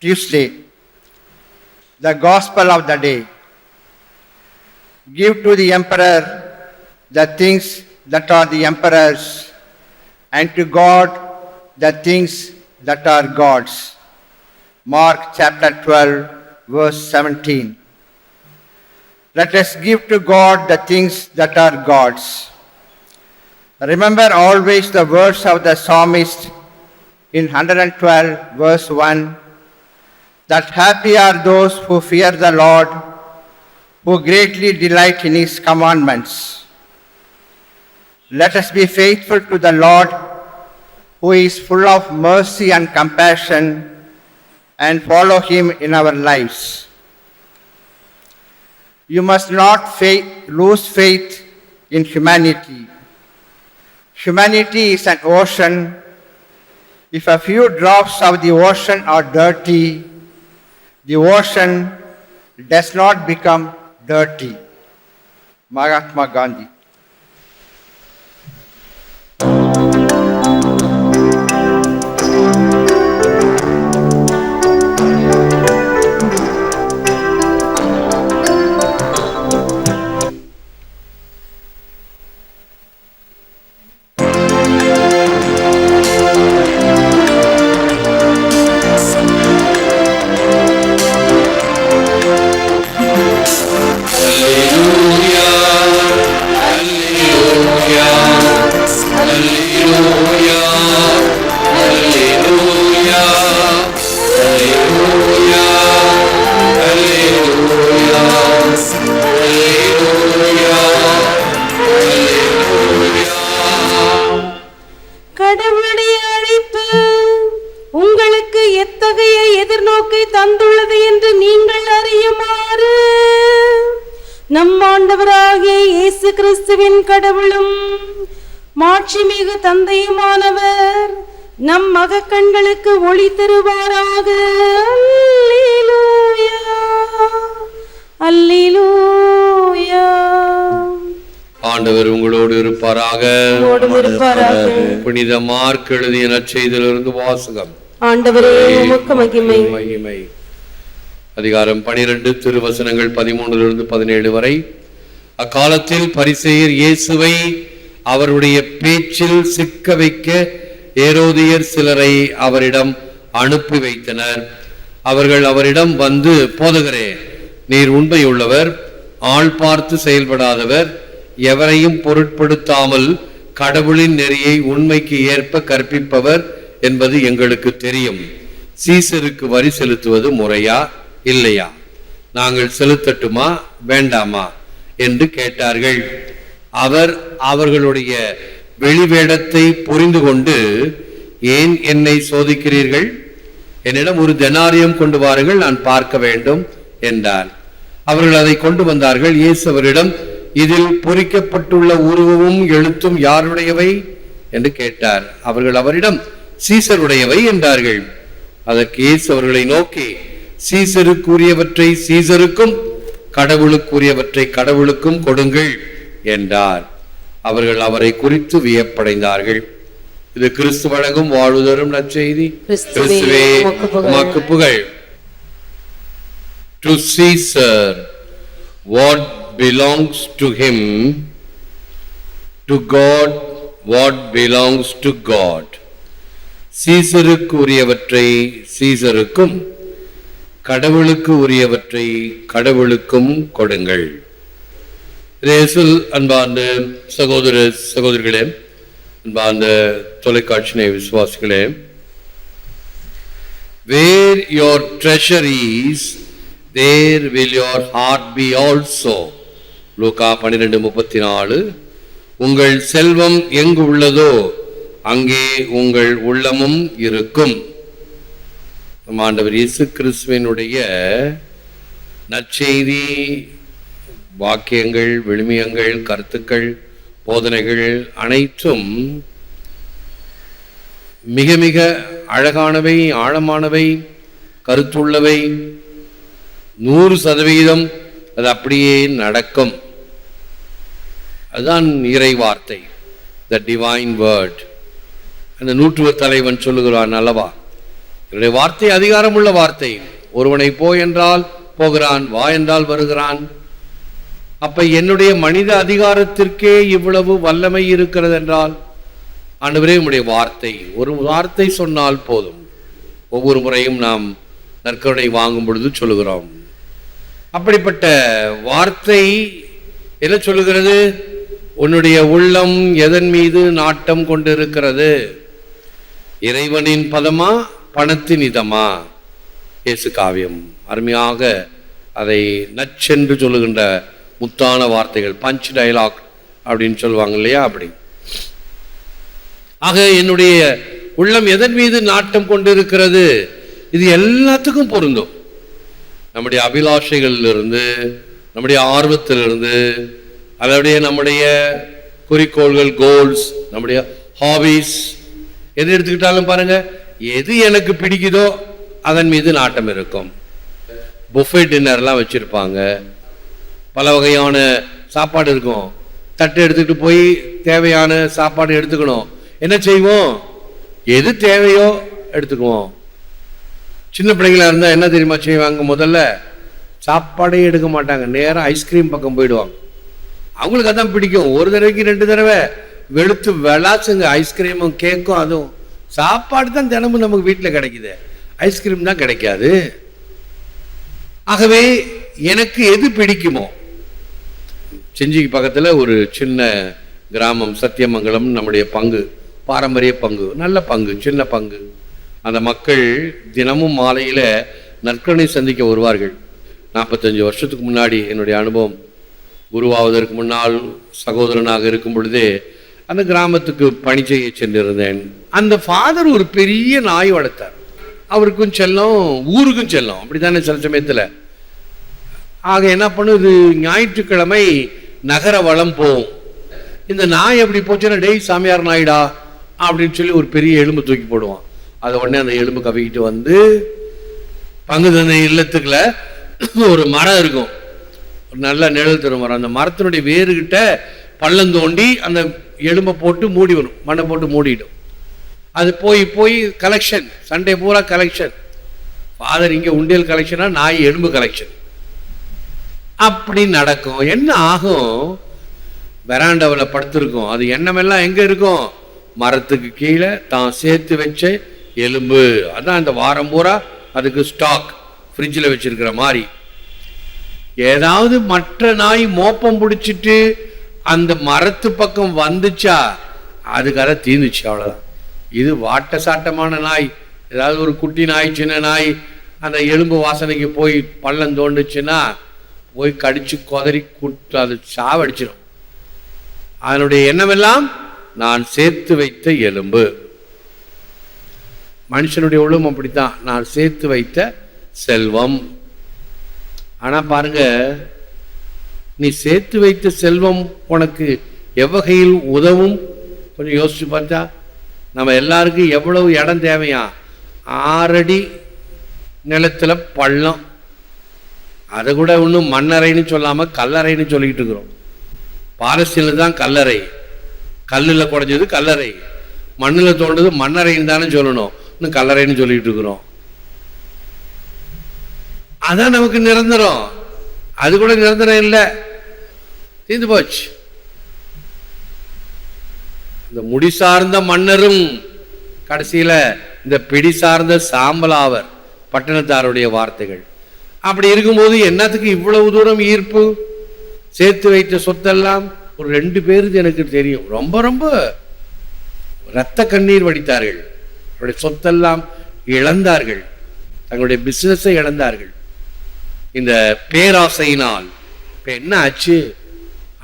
Tuesday, the Gospel of the day. Give to the emperor the things that are the emperor's, and to God the things that are God's. Mark chapter 12, verse 17. Let us give to God the things that are God's. Remember always the words of the psalmist in 112, verse 1, that happy are those who fear the Lord, who greatly delight in his commandments. Let us be faithful to the Lord, who is full of mercy and compassion, and follow him in our lives. You must not lose faith in humanity. Humanity is an ocean. If a few drops of the ocean are dirty, the ocean does not become dirty. Mahatma Gandhi. கிறிஸ்துவின் கடவுளும் மாட்சிமிகு தந்தையுமானவர் நம் மகக்கண்களுக்கு ஒளி தருவாராக. அல்லேலூயா, அல்லேலூயா. ஆண்டவர் உங்களோடு இருப்பாராக. புனித mark எழுதிய நற்செய்தியிலிருந்து வாசகம். ஆண்டவரே உமக்கு மகிமை. மகிமை. அதிகாரம் 12, திருவசனங்கள் 13 17 வரை. அக்காலத்தில் பரிசேயர் இயேசுவை அவருடைய பேச்சில் சிக்க வைக்க ஏரோதியர் சிலரை அவரிடம் அனுப்பி வைத்தனர். அவர்கள் அவரிடம் வந்து, போதகரே, நீர் உண்மையுள்ளவர், ஆள் பார்த்து செயல்படாதவர், எவரையும் பொருட்படுத்தாமல் கடவுளின் நெறியை உண்மைக்கு ஏற்ப கற்பிப்பவர் என்பது எங்களுக்கு தெரியும். சீசருக்கு வரி செலுத்துவது முறையா இல்லையா? நாங்கள் செலுத்தட்டுமா வேண்டாமா என்று கேட்டார்கள். அவர் அவர்களுடைய வெளிவேடத்தை புரிந்து கொண்டு, ஏன் என்னை சோதிக்கிறீர்கள்? என்னிடம் ஒரு தெனாரியம் கொண்டு வாருங்கள், நான் பார்க்க வேண்டும் என்றார். அவர்கள் அதை கொண்டு வந்தார்கள். இயேசு அவரிடம், இதில் பொறிக்கப்பட்டுள்ள உருவமும் எழுத்தும் யாருடையவை என்று கேட்டார். அவர்கள் அவரிடம், சீசருடையவை என்றார்கள். அதற்கு இயேசு அவர்களை நோக்கி, சீசருக்குரியவற்றை சீசருக்கும் கடவுளுக்குரியவற்றை கடவுளுக்கும் கொடுங்கள் என்றார். அவர்கள் அவரை குறித்து வியப்படைந்தார்கள். இது கிறிஸ்து வழங்கும் வாழ்வுதரும் நற்செய்தி. கிறிஸ்துவே உமக்கு புகழ். To Caesar what belongs to him, to God what belongs to God. சீசருக்கு உரியவற்றை சீசருக்கும் கடவுளுக்கு உரியவற்றை கடவுளுக்கும் கொடுங்கள். அன்பார்ந்த சகோதர சகோதரிகளே, அன்பார்ந்த தொலைக்காட்சி விசுவாசிகளே, where your treasure is, there will your heart be also. லூக்கா 12:34. உங்கள் செல்வம் எங்கு உள்ளதோ அங்கே உங்கள் உள்ளமும் இருக்கும். ஆண்டவர் இயேசு கிறிஸ்துவினுடைய நற்செய்தி வாக்கியங்கள், விழுமியங்கள், கருத்துக்கள், போதனைகள் அனைத்தும் மிக மிக அழகானவை, ஆழமானவை, கருத்துள்ளவை. 100% அது அப்படியே நடக்கும். அதுதான் இறை வார்த்தை, த டிவைன் வேர்ட். அந்த நூற்றுவ தலைவன் சொல்லுகிறான் அல்லவா, என்னுடைய வார்த்தை அதிகாரமுள்ள வார்த்தை. ஒருவனை போ என்றால் போகிறான், வா என்றால் வருகிறான். அப்ப என்னுடைய மனித அதிகாரத்திற்கே இவ்வளவு வல்லமை இருக்கிறது என்றால், ஆண்டவரே உம்முடைய வார்த்தை, ஒரு வார்த்தை சொன்னால் போதும். ஒவ்வொரு முறையும் நாம் நற்கருணை வாங்கும் பொழுது சொல்லுகிறோம். அப்படிப்பட்ட வார்த்தை என்ன சொல்லுகிறது? உன்னுடைய உள்ளம் எதன் மீது நாட்டம் கொண்டிருக்கிறது? இறைவனின் பதமா, பணத்தின் இதமா? இயேசு காவியம் அருமையாக அதை நச்சென்று சொல்லுகின்ற முத்தான வார்த்தைகள், பஞ்ச் டயலாக் அப்படின்னு சொல்லுவாங்க இல்லையா, அப்படி. ஆக என்னுடைய உள்ளம் எதன் மீது நாட்டம் கொண்டிருக்கிறது? இது எல்லாத்துக்கும் பொருந்தும். நம்முடைய அபிலாஷைகளிலிருந்து, நம்முடைய ஆர்வத்திலிருந்து, அதனுடைய நம்முடைய குறிக்கோள்கள், கோல்ஸ், நம்முடைய ஹாபிஸ், எது எடுத்துக்கிட்டாலும் பாருங்க, எது எனக்கு பிடிக்குதோ அதன் மீது நாட்டம் இருக்கும். புஃபே டின்னர்லாம் வச்சிருப்பாங்க, பல வகையான சாப்பாடு இருக்கும். தட்டு எடுத்துக்கிட்டு போய் தேவையான சாப்பாடு எடுத்துக்கணும். என்ன செய்வோம்? எது தேவையோ எடுத்துக்குவோம். சின்ன பிள்ளைங்களா இருந்தால் என்ன தெரியுமா செய்வாங்க? முதல்ல சாப்பாடே எடுக்க மாட்டாங்க, நேராக ஐஸ்கிரீம் பக்கம் போயிடுவாங்க. அவங்களுக்கு அதான் பிடிக்கும். ஒரு தடவைக்கு 2 தடவை வெளுத்து விளாசுங்க ஐஸ்கிரீமும் கேக்கும். அதுவும் சாப்பாடு தான் தினமும் நமக்கு வீட்டில் கிடைக்குது, ஐஸ்கிரீம் தான் கிடைக்காது. ஆகவே எனக்கு எது பிடிக்குமோ, செஞ்சிக்கு பக்கத்தில் ஒரு சின்ன கிராமம் சத்தியமங்கலம், நம்முடைய பங்கு, பாரம்பரிய பங்கு, நல்ல பங்கு, சின்ன பங்கு. அந்த மக்கள் தினமும் மாலையில் நற்கருணை சந்திக்க வருவார்கள். 45 வருஷத்துக்கு முன்னாடி என்னுடைய அனுபவம், குருவாவதற்கு முன்னால் சகோதரனாக இருக்கும் பொழுதே அந்த கிராமத்துக்கு பணி செய்ய சென்றிருந்தேன். அந்த ஃபாதர் ஒரு பெரிய நாய் வளர்த்தார். அவருக்கும் செல்லம், ஊருக்கும் செல்லம், அப்படித்தானே சில சமயத்தில். ஆக என்ன பண்ணுது, ஞாயிற்றுக்கிழமை நகர வளம் போகும். இந்த நாய் எப்படி போச்சுன்னா, டேய் சாமியார் நாயிடா அப்படின்னு சொல்லி ஒரு பெரிய எலும்பு தூக்கி போடுவான். அதை உடனே அந்த எலும்பு கவிக்கிட்டு வந்து பங்கு தந்தை இல்லத்துக்குள்ள ஒரு மரம் இருக்கும், ஒரு நல்ல நிழல் தரும் மரம். அந்த மரத்தினுடைய வேறுகிட்ட பள்ளம் தோண்டி அந்த எலும்பை போட்டு மூடி வரும், மண்ணை போட்டு மூடிடும். அது போய் போய் கலெக்ஷன், சண்டே பூரா கலெக்ஷன். ஃபாதர் இங்கே உண்டியல் கலெக்ஷனா, நாய் எலும்பு கலெக்ஷன், அப்படி நடக்கும். என்ன ஆகும்? வெராண்டாவில் படுத்திருக்கும். அது எண்ணமெல்லாம் எங்கே இருக்கும்? மரத்துக்கு கீழே தான் சேர்த்து வச்ச எலும்பு. அதான் இந்த வாரம் பூரா அதுக்கு ஸ்டாக் ஃப்ரிட்ஜில் வச்சிருக்கிற மாதிரி. ஏதாவது மற்ற நாய் மோப்பம் பிடிச்சிட்டு அந்த மரத்து பக்கம் வந்துச்சா, அதுக்காக தீர்ந்துச்சு, அவ்வளோதான். இது வாட்ட சாட்டமான நாய், ஏதாவது ஒரு குட்டி நாய், சின்ன நாய் அந்த எலும்பு வாசனைக்கு போய் பள்ளம் தோண்டுச்சுன்னா போய் கடிச்சு கொதறி குட்டு அது சாவடிச்சிடும். அதனுடைய எண்ணமெல்லாம் நான் சேர்த்து வைத்த எலும்பு. மனுஷனுடைய உள்ளம் அப்படித்தான், நான் சேர்த்து வைத்த செல்வம். ஆனா பாருங்க, நீ சேர்த்து வைத்த செல்வம் உனக்கு எவ்வகையில் உதவும்? கொஞ்சம் யோசிச்சு பார்த்தா, நம்ம எல்லாருக்கும் எவ்வளவு இடம் தேவையா? 6 அடி நிலத்துல பள்ளம். அதை கூட இன்னும் மண்ணறைன்னு சொல்லாம கல்லறைன்னு சொல்லிக்கிட்டு இருக்கிறோம். பாலஸ்தீனில் தான் கல்லறை, கல்லில் குறைஞ்சது கல்லறை, மண்ணில் தோண்டது மண்ணறைன்னு தானே சொல்லணும், இன்னும் கல்லறைன்னு சொல்லிட்டு இருக்கிறோம். அதான் நமக்கு நிரந்தரம். அது கூட நிரந்தரம் இல்லை, தீர்ந்து போச்சு. இந்த முடி சார்ந்த மன்னரும் கடைசியில இந்த பிடி சார்ந்த சாம்பலாவர், பட்டணத்தாருடைய வார்த்தைகள். அப்படி இருக்கும்போது என்னத்துக்கு இவ்வளவு தூரம் ஈர்ப்பு? சேர்த்து வைத்த சொத்தெல்லாம் ஒரு 2 பேருக்கு எனக்கு தெரியும், ரொம்ப ரொம்ப இரத்த கண்ணீர் வடித்தார்கள். அவருடைய சொத்தெல்லாம் இழந்தார்கள், தங்களுடைய பிசினஸை இழந்தார்கள் இந்த பேராசையினால். இப்ப என்ன ஆச்சு?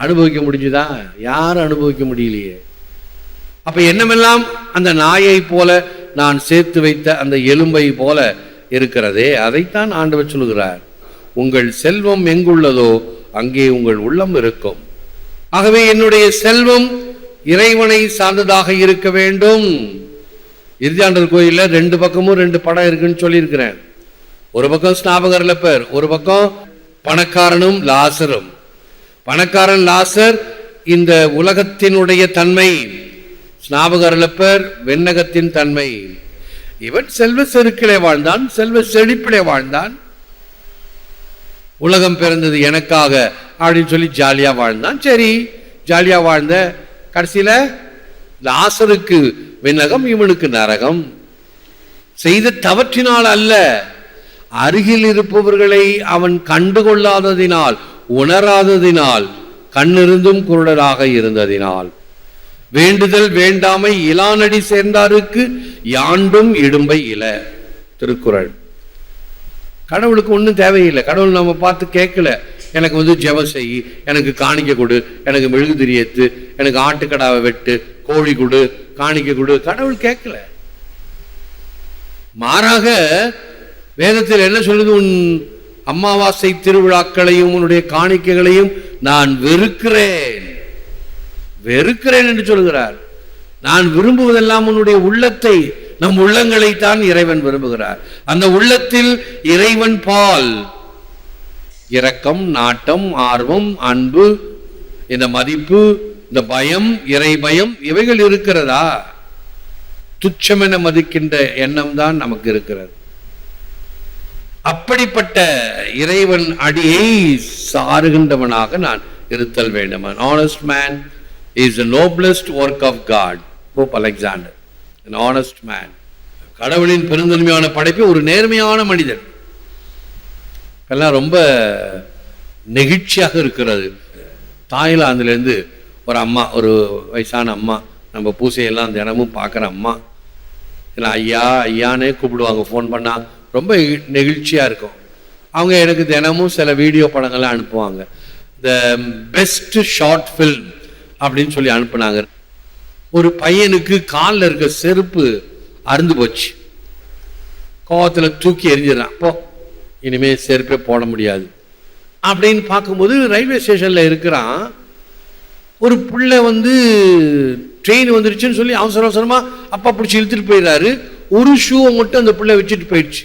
அனுபவிக்க முடிஞ்சுதா? யாரும் அனுபவிக்க முடியலையே. அப்ப என்னமெல்லாம் அந்த நாயை போல நான் சேர்த்து வைத்த அந்த எலும்பை போல இருக்கிறதே, அதைத்தான் ஆண்டவர் சொல்கிறார். உங்கள் செல்வம் எங்குள்ளதோ அங்கே உங்கள் உள்ளம் இருக்கும். ஆகவே என்னுடைய செல்வம் இறைவனை சார்ந்ததாக இருக்க வேண்டும். இறுதியாண்டர் கோயில்ல 2 பக்கமும் 2 படம் இருக்குன்னு சொல்லியிருக்கிறேன். ஒரு பக்கம் ஸ்நாபகர்லப்பர், ஒரு பக்கம் பணக்காரனும் லாசரும். பணக்காரன் லாசர் இந்த உலகத்தினுடைய தன்மை, ஸ்நாபகர்லப்பர் வெண்ணகத்தின் தன்மை. இவன் செல்வ செருக்கிலே வாழ்ந்தான், செல்வ செழிப்பிலே வாழ்ந்தான், உலகம் பிறந்தது எனக்காக அப்படின்னு சொல்லி ஜாலியா வாழ்ந்தான். சரி, ஜாலியா வாழ்ந்த கடைசியில லாசருக்கு விண்ணகம், இவனுக்கு நரகம். செய்த தவற்றினால் அல்ல, அருகில் இருப்பவர்களை அவன் கண்டுகொள்ளாததினால், உணராததினால், கண்ணிருந்தும் குருடராக இருந்ததினால். வேண்டுதல் வேண்டாமை இலானடி சேர்ந்தாருக்கு யாண்டும் இடும்பை இல. திருக்குறள். கடவுளுக்கு ஒன்றும் தேவையில்லை. கடவுள் நம்ம பார்த்து கேட்கல, எனக்கு ஜெபம் செய், எனக்கு காணிக்க கொடு, எனக்கு மெழுகுதிரி ஏத்து, எனக்கு ஆட்டுக்கடாவை வெட்டு, கோழி கொடு, காணிக்க கொடு. கடவுள் கேட்கல. மாறாக வேதத்தில் என்ன சொல்லுது? உன் அமாவாசை திருவிழாக்களையும் உன்னுடைய காணிக்கைகளையும் நான் வெறுக்கிறேன், வெறுக்கிறேன் என்று சொல்கிறார். நான் விரும்புவதெல்லாம் உன்னுடைய உள்ளத்தை, நம் உள்ளங்களைத்தான் இறைவன் விரும்புகிறார். அந்த உள்ளத்தில் இறைவன் பால், இரக்கம், நாட்டம், ஆர்வம், அன்பு, இந்த மதிப்பு, இந்த பயம், இறை பயம், இவைகள் இருக்கிறதா? துச்சமென மதிக்கின்ற எண்ணம் தான் நமக்கு இருக்கிறது. அப்படிப்பட்ட இறைவன் அடியை சாருகின்றவனாக நான் இருத்தல் வேண்டும். An honest man is the noblest work of God. Pope Alexander. An honest man. கடவுளின் பெருந்தன்மையான படைப்பு ஒரு நேர்மையான மனிதன். எல்லாம் ரொம்ப நெகிழ்ச்சியாக இருக்கிறது. தாய்லாந்திலேருந்து ஒரு அம்மா, ஒரு வயசான அம்மா, நம்ம பூசையெல்லாம் தினமும் பார்க்குற அம்மா, இல்லை ஐயா ஐயானே கூப்பிடுவாங்க. ஃபோன் பண்ணால் ரொம்ப நெகிழ்ச்சியாக இருக்கும். அவங்க எனக்கு தினமும் சில வீடியோ படங்கள்லாம் அனுப்புவாங்க. த பெஸ்ட் ஷார்ட் ஃபில்ம் அப்படின்னு சொல்லி அனுப்புனாங்க. ஒரு பையனுக்கு காலில் இருக்க செருப்பு அறுந்து போச்சு. கோவத்தில் தூக்கி எரிஞ்சிடறான். அப்போ இனிமேல் செருப்பே போட முடியாது அப்படின்னு பார்க்கும்போது ரயில்வே ஸ்டேஷனில் இருக்கிறான். ஒரு பிள்ளை ட்ரெயின் வந்துருச்சுன்னு சொல்லி அவசர அவசரமாக அப்பா பிடிச்சி இழுத்துட்டு போயிடுறாரு. ஒரு ஷூவை மட்டும் அந்த பிள்ளை வச்சுட்டு போயிடுச்சு.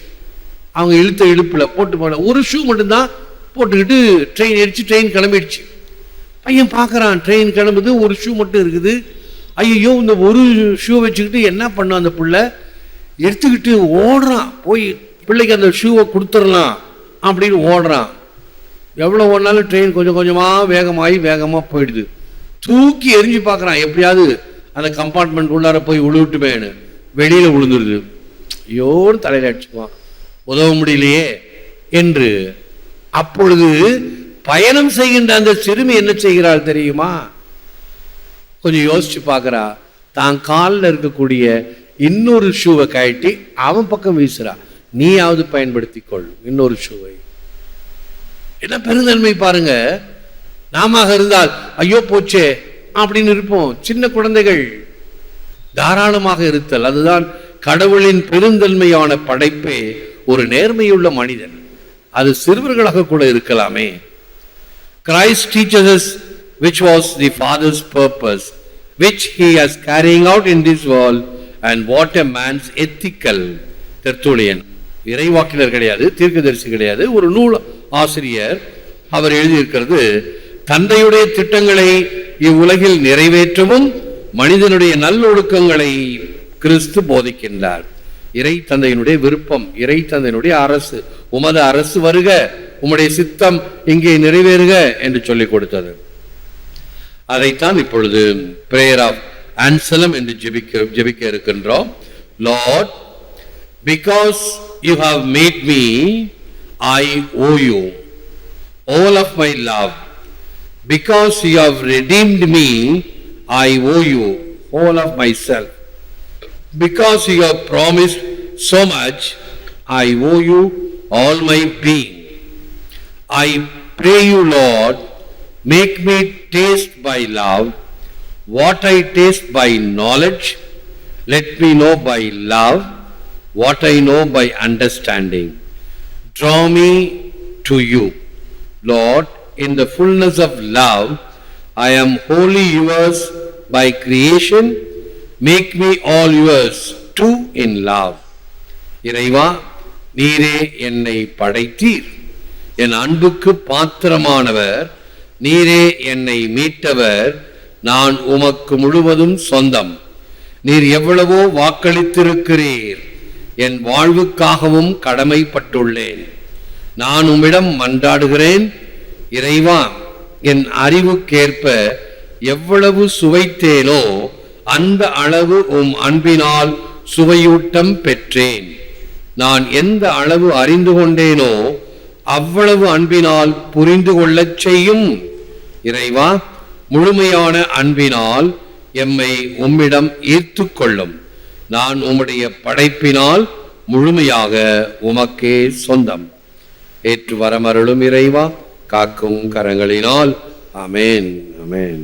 அவங்க இழுத்த இழுப்பில் போட்டு போன ஒரு ஷூ மட்டும்தான் போட்டுக்கிட்டு ட்ரெயின் எரிச்சு ட்ரெயின் கிளம்பிடுச்சு. பையன் பார்க்குறான், ட்ரெயின் கிளம்புது, ஒரு ஷூ மட்டும் இருக்குது. ஐயோ, இந்த ஒரு ஷூ வச்சுக்கிட்டு என்ன பண்ணான் அந்த பிள்ளை? எடுத்துக்கிட்டு ஓடுறான். போய் பிள்ளைக்கு அந்த ஷூவை கொடுத்துடலாம் அப்படின்னு ஓடுறான். எவ்வளோ ஓடினாலும் ட்ரெயின் கொஞ்சம் கொஞ்சமாக வேகமாக போயிடுது. தூக்கி எரிஞ்சு பார்க்குறான், எப்படியாவது அந்த கம்பார்ட்மெண்ட் உள்ளார போய் விழுவிட்டுமேனு. வெளியில் விழுந்துருது. ஐயோன்னு தலையில் அடிச்சுக்குவான், உதவ முடியலையே என்று. அப்பொழுது பயணம் செய்கின்ற அந்த சிறுமி என்ன செய்கிறாள் தெரியுமா? கொஞ்சம் யோசிச்சு பார்க்குறா. தான் காலில் இருக்கக்கூடிய இன்னொரு ஷூவை கழட்டி அவன் பக்கம் வீசுறா. நீயாவது பயன்படுத்திக்கொள் இன்னொரு ஷூவை. என்ன பெருந்தன்மை பாருங்க. நாம இருந்தால் ஐயோ போச்சே அப்படின்னு இருப்போம். சின்ன குழந்தைகள் தாராளமாக இருத்தல், அதுதான் கடவுளின் பெருந்தன்மையான படைப்பே. ஒரு நேர்மையுள்ள மனிதன், அது சிறுவர்களாக கூட இருக்கலாமே. Christ teaches us which was the Father's purpose, which he is carrying out in this world, and what a man's ethical. தெர்த்துலியன் இறைவாக்கினர் கிடையாது, தீர்க்கதரிசி கிடையாது, ஒரு நூல் ஆசிரியர். அவர் எழுதியிருக்கிறது, தந்தையுடைய திட்டங்களை இவ்வுலகில் நிறைவேற்றவும் மனிதனுடைய நல்லொழுக்கங்களை கிறிஸ்து போதிக்கின்றார். இறை தந்தையினுடைய விருப்பம், இறை தந்தையினுடைய அரசு, உமது அரசு வருக, உம்முடைய சித்தம் இங்கே நிறைவேறுக என்று சொல்லிக் கொடுத்தது. அதைத்தான் இப்பொழுது பிரேயர் ஆஃப் ஆன்சலம் என்று ஜெபிக்க இருக்கின்றோம். Lord, because you have made me, I owe you all of my love. Because you have redeemed me, I owe you all of myself. Because you have promised so much, I owe you all my being. I pray you, Lord, make me taste by love what I taste by knowledge. Let me know by love what I know by understanding. Draw me to you, Lord, in the fullness of love. I am wholly yours by creation. Make me all yours too in love. இறைவா, நீரே என்னை படைத்தீர், என் அன்புக்கு பாத்திரமானவர், நீரே என்னை மீட்டவர், நான் உமக்கு முழுவதும் சொந்தம். நீர் எவ்வளவோ வாக்களித்திருக்கிறீர், என் வாழ்வுக்காகவும் கடமைப்பட்டுள்ளேன். நான் உம்மிடம் மன்றாடுகிறேன். இறைவா, என் அறிவுக்கேற்ப எவ்வளவு சுவைத்தேனோ அந்த அளவு உம் அன்பினால் சுவையூட்டம் பெற்றேன். நான் எந்த அளவு அறிந்து கொண்டேனோ அவ்வளவு அன்பினால் புரிந்து கொள்ளச் செய்யும். இறைவா, முழுமையான அன்பினால் எம்மை உம்மிடம் ஈர்த்து கொள்ளும். நான் உம்முடைய படைப்பினால் முழுமையாக உமக்கே சொந்தம். ஏற்று வரமருளும் இறைவா, காக்கும் கரங்களினால். ஆமென், ஆமென்.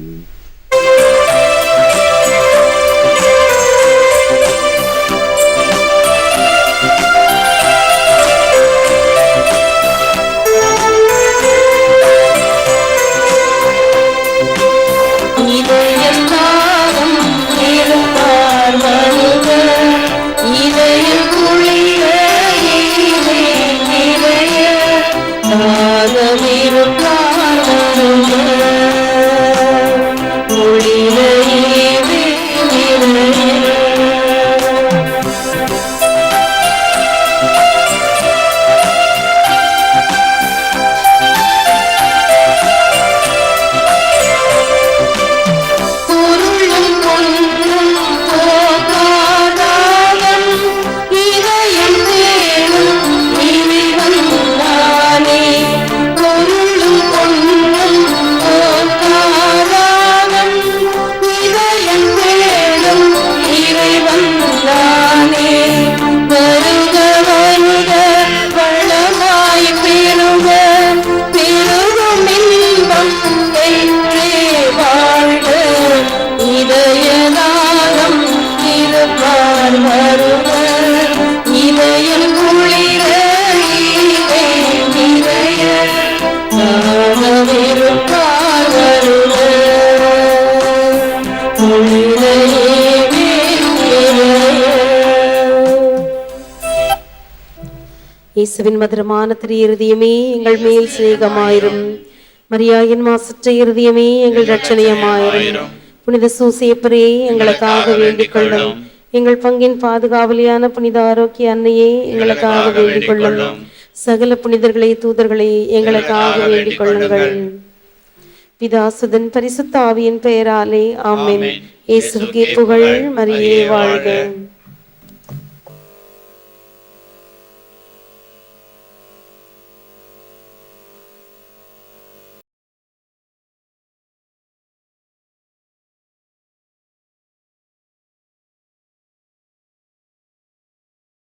இயேசுவின் மதுரமான திரு இருதயமே எங்கள் மேல் சிநேகமாயிரும். மரியாயின் மாசற்ற இருதயமே எங்கள் இரட்சணியமாயிரும். புனித சூசேப்பரே எங்களுக்காக வேண்டிக் கொள்ளும். எங்கள் பங்கின் பாதுகாவலியான புனித ஆரோக்கிய அன்னையே எங்களுக்காக வேண்டிக் கொள்ளும். சகல புனிதர்களே, தூதர்களே, எங்களுக்காக வேண்டிக் கொள்ளுங்கள். பிதாசுதன் பரிசுத்த ஆவியின் பெயராலே ஆமென். இயேசுவுக்கே புகழ். மரியே வாழ்க.